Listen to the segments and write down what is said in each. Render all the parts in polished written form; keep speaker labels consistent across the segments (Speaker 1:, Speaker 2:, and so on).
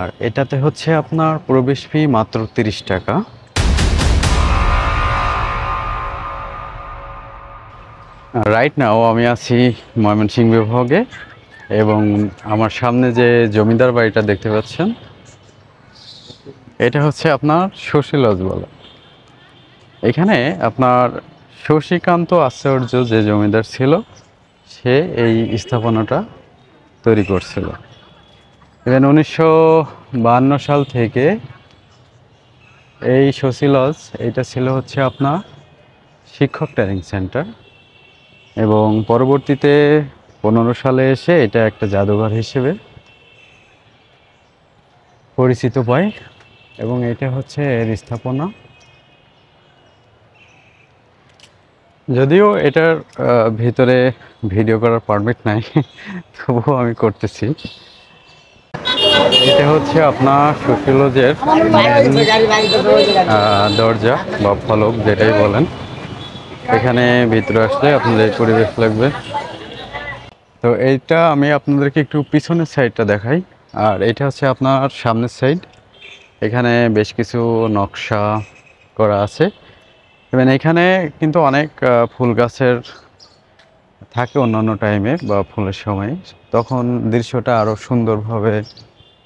Speaker 1: আর এটাতে হচ্ছে আপনার প্রবেশ ফি মাত্র 30 টাকা। রাইট নাও আমি আছি ময়মনসিংহ বিভাগে এবং আমার সামনে যে জমিদার বাড়িটা দেখতে পাচ্ছেন এটা হচ্ছে আপনার শশী লজ বলে। এখানে আপনার শশীকান্ত আচার্য যে জমিদার ছিল সে এই স্থাপনাটা তৈরি করছিল। ইভেন 1952 সাল থেকে এই শশী লজ এটা ছিল হচ্ছে আপনার শিক্ষক ট্রেনিং সেন্টার এবং পরবর্তীতে 15 সালে এসে এটা একটা জাদুঘর হিসেবে পরিচিত পায় এবং এটা হচ্ছে এর স্থাপনা। যদিও এটার ভিতরে ভিডিও করার পারমিট নাই তবুও আমি করতেছি। এটা হচ্ছে আপনার শশী লজের দরজা বা ফলক যেটাই বলেন। এখানে ভিতরে আসলে আপনাদের পরিবেশ লাগবে। তো এইটা আমি আপনাদেরকে একটু পিছনের সাইডটা দেখাই আর এটা হচ্ছে আপনার সামনের সাইড। এখানে বেশ কিছু নকশা করা আছে এবং এখানে কিন্তু অনেক ফুল গাছের থাকে অন্যান্য টাইমে বা ফুলের সময়, তখন দৃশ্যটা আরও সুন্দরভাবে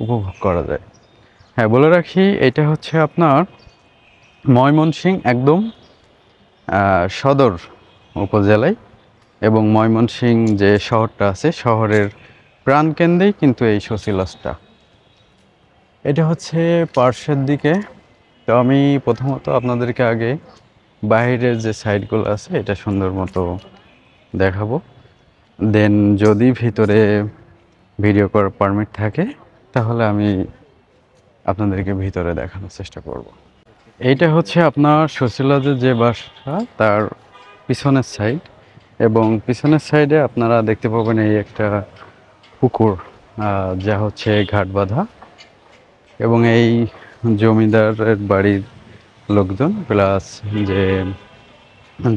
Speaker 1: উপভোগ করা যায়। হ্যাঁ, বলে রাখি এটা হচ্ছে আপনার ময়মনসিংহ একদম সদর উপজেলায় এবং ময়মনসিংহ যে শহরটা আছে শহরের প্রাণকেন্দ্রেই কিন্তু এই শশী লজটা। এটা হচ্ছে পার্শ্বের দিকে। তো আমি প্রথমত আপনাদেরকে আগে বাইরের যে সাইডগুলো আছে এটা সুন্দর মতো দেখাবো, দেন যদি ভিতরে ভিডিও করার পারমিট থাকে তাহলে আমি আপনাদেরকে ভিতরে দেখানোর চেষ্টা করব। এইটা হচ্ছে আপনার শশী লজের যে বাসা তার পিছনের সাইড এবং পিছনের সাইডে আপনারা দেখতে পাবেন এই একটা পুকুর যা হচ্ছে ঘাট বাঁধা এবং এই জমিদারের বাড়ির লোকজন প্লাস যে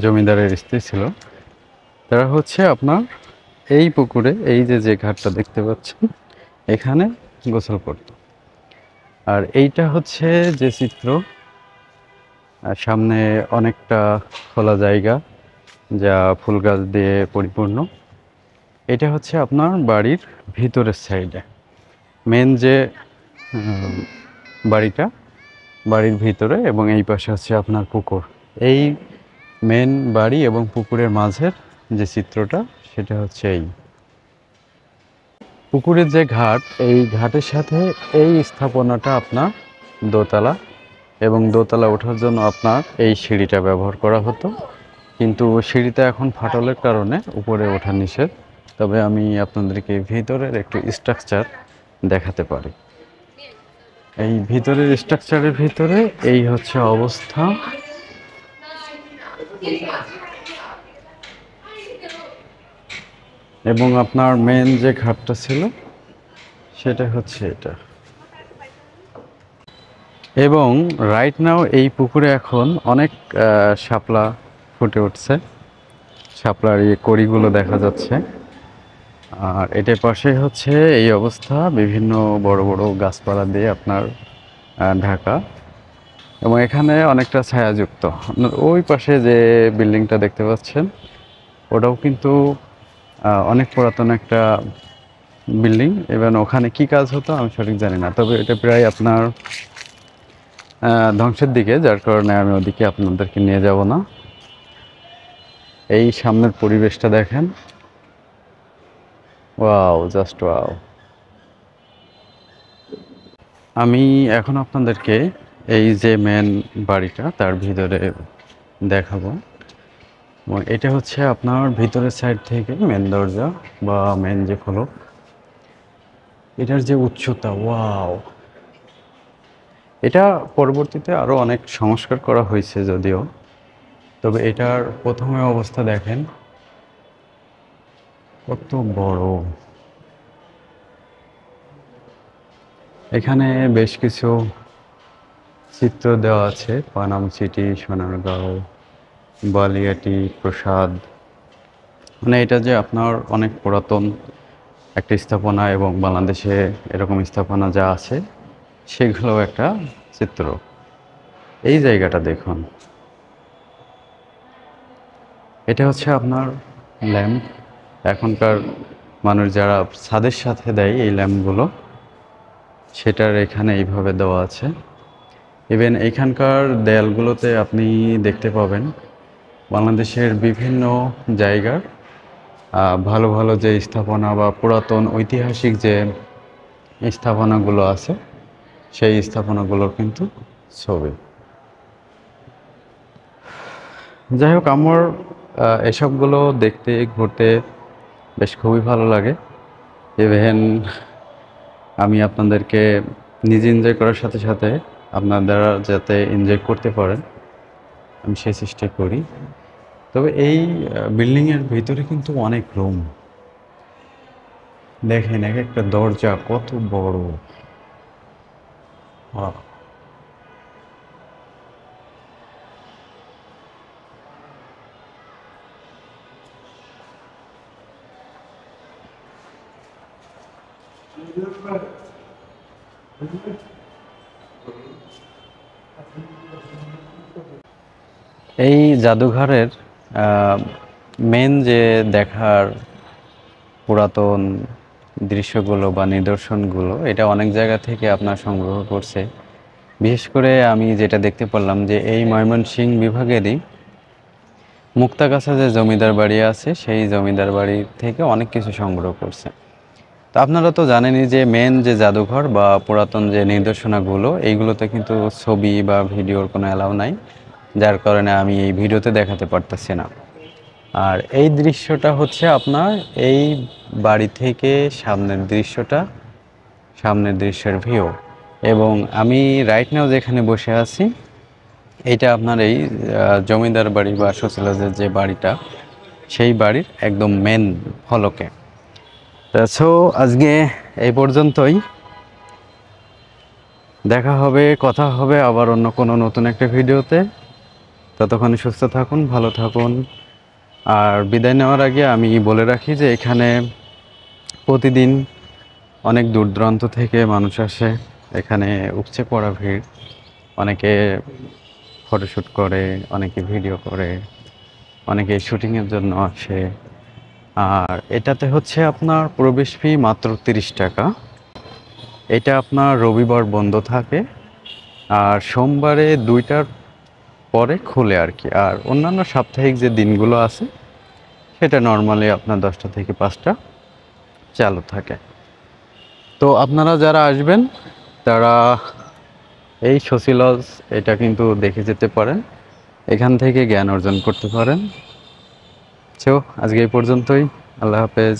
Speaker 1: জমিদারের স্ত্রী ছিল তারা হচ্ছে আপনার এই পুকুরে এই যে ঘাটটা দেখতে পাচ্ছেন এখানে গোসল করত। আর এইটা হচ্ছে যে চিত্র, সামনে অনেকটা খোলা জায়গা যা ফুল গাছ দিয়ে পরিপূর্ণ। এটা হচ্ছে আপনার বাড়ির ভিতরের সাইডে মেন যে বাড়িটা বাড়ির ভিতরে এবং এই পাশে হচ্ছে আপনার পুকুর। এই মেন বাড়ি এবং পুকুরের মাঝের যে চিত্রটা সেটা হচ্ছে এই পুকুরের যে ঘাট, এই ঘাটের সাথে এই স্থাপনাটা আপনার দোতলা এবং দোতলা ওঠার জন্য আপনার এই সিঁড়িটা ব্যবহার করা হতো, কিন্তু সিঁড়িটা এখন ফাটলের কারণে উপরে ওঠা নিষেধ। তবে আমি আপনাদেরকে ভিতরের একটু স্ট্রাকচার দেখাতে পারি। এই ভিতরের স্ট্রাকচারের ভিতরে এই হচ্ছে অবস্থা। এবং আপনার মেন যে ঘাটটা ছিল সেটা হচ্ছে এটা। এবং রাইট নাও এই পুকুরে এখন অনেক শাপলা ফুটে উঠছে, শাপলার এই কড়িগুলো দেখা যাচ্ছে। আর এটার পাশে হচ্ছে এই অবস্থা, বিভিন্ন বড় বড় গাছপালা দিয়ে আপনার ঢাকা এবং এখানে অনেকটা ছায়াযুক্ত। আপনার ওই পাশে যে বিল্ডিংটা দেখতে পাচ্ছেন ওটাও কিন্তু অনেক পুরাতন একটা বিল্ডিং এবং ওখানে কি কাজ হতো আমি সঠিক জানি না, তবে এটা প্রায় আপনার ধ্বংসের দিকে, যার কারণে আমি ওদিকে আপনাদেরকে নিয়ে যাব না। এই সামনের পরিবেশটা দেখেন, ওয়াও, জাস্ট ওয়াও। আমি এখন আপনাদেরকে এই যে মেন বাড়িটা তার ভিতরে দেখাবো। এটা হচ্ছে আপনার ভিতরের সাইড থেকে মেন দরজা বা মেন যে ফলক, এটার যে উচ্চতা, ওয়াও। এটা পরবর্তীতে আরও অনেক সংস্কার করা হয়েছে যদিও, তবে এটার প্রথমে অবস্থা দেখেন কত বড়। এখানে বেশ কিছু চিত্র দেওয়া আছে, পানাম সিটি, সোনারগাঁও, বালিয়াটি, প্রসাদ। মানে এটা যে আপনার অনেক পুরাতন একটা স্থাপনা এবং বাংলাদেশে এরকম স্থাপনা যা আছে সেগুলো একটা চিত্র। এই জায়গাটা দেখুন, এটা হচ্ছে আপনার ল্যাম্প। এখনকার মানুষ যারা ছাদের সাথে দেয় এই ল্যাম্পগুলো, সেটার এখানে এইভাবে দেওয়া আছে। ইভেন এখানকার দেয়ালগুলোতে আপনি দেখতে পাবেন বাংলাদেশের বিভিন্ন জায়গার ভালো ভালো যে স্থাপনা বা পুরাতন ঐতিহাসিক যে স্থাপনাগুলো আছে, সেই স্থাপনাগুলোর কিন্তু ছবি। যাই হোক, আমার এসবগুলো দেখতে ঘুরতে বেশ খুবই ভালো লাগে। ইভেন আমি আপনাদেরকে নিজে এনজয় করার সাথে সাথে আপনারা যাতে এনজয় করতে পারেন, আমি সেই চেষ্টা করি। তবে এই বিল্ডিংয়ের ভিতরে কিন্তু অনেক রুম। দেখেন এক একটা দরজা কত বড়। বাহ! এই জাদুঘরের মেন যে দেখার পুরাতন দৃশ্যগুলো বা নিদর্শনগুলো, এটা অনেক জায়গা থেকে আপনার সংগ্রহ করছে। বিশেষ করে আমি যেটা দেখতে পারলাম যে এই ময়মনসিংহ বিভাগেরই মুক্তাগাছা যে জমিদার বাড়ি আছে, সেই জমিদার বাড়ি থেকে অনেক কিছু সংগ্রহ করছে। তো আপনারা তো জানেনই যে মেন যে জাদুঘর বা পুরাতন যে নিদর্শনাগুলো, এইগুলোতে কিন্তু ছবি বা ভিডিওর কোনো অ্যালাউ নাই, যার কারণে আমি এই ভিডিওতে দেখাতে পারতেছি না। আর এই দৃশ্যটা হচ্ছে আপনার এই বাড়ি থেকে সামনের দৃশ্যটা, সামনের দৃশ্যের ভিউ। এবং আমি রাইট নাও যেখানে বসে আছি, এইটা আপনার এই জমিদার বাড়ি বা সচিলাজের যে বাড়িটা, সেই বাড়ির একদম মেন ফলকে। সো আজকে এই পর্যন্তই। দেখা হবে, কথা হবে আবার অন্য কোনো নতুন একটা ভিডিওতে। ততক্ষণে সুস্থ থাকুন, ভালো থাকুন। আর বিদায় নেওয়ার আগে আমি বলে রাখি যে এখানে প্রতিদিন অনেক দূর দূরান্ত থেকে মানুষ আসে। এখানে উপচে পড়া ভিড়। অনেকে ফটোশ্যুট করে, অনেকে ভিডিও করে, অনেকে শুটিংয়ের জন্য আসে। আর এটাতে হচ্ছে আপনার প্রবেশ ফি মাত্র 30 টাকা। এটা আপনার রবিবার বন্ধ থাকে, আর সোমবারে 2টার পরে খুলে আর কি। আর অন্যান্য সাপ্তাহিক যে দিনগুলো আছে, সেটা নর্মালি আপনার 10টা থেকে 5টা চালু থাকে। তো আপনারা যারা আসবেন তারা এই শশী লজ এটা কিন্তু দেখে যেতে পারেন, এখান থেকে জ্ঞান অর্জন করতে পারেন। সো আজকে এই পর্যন্তই। আল্লাহ হাফেজ।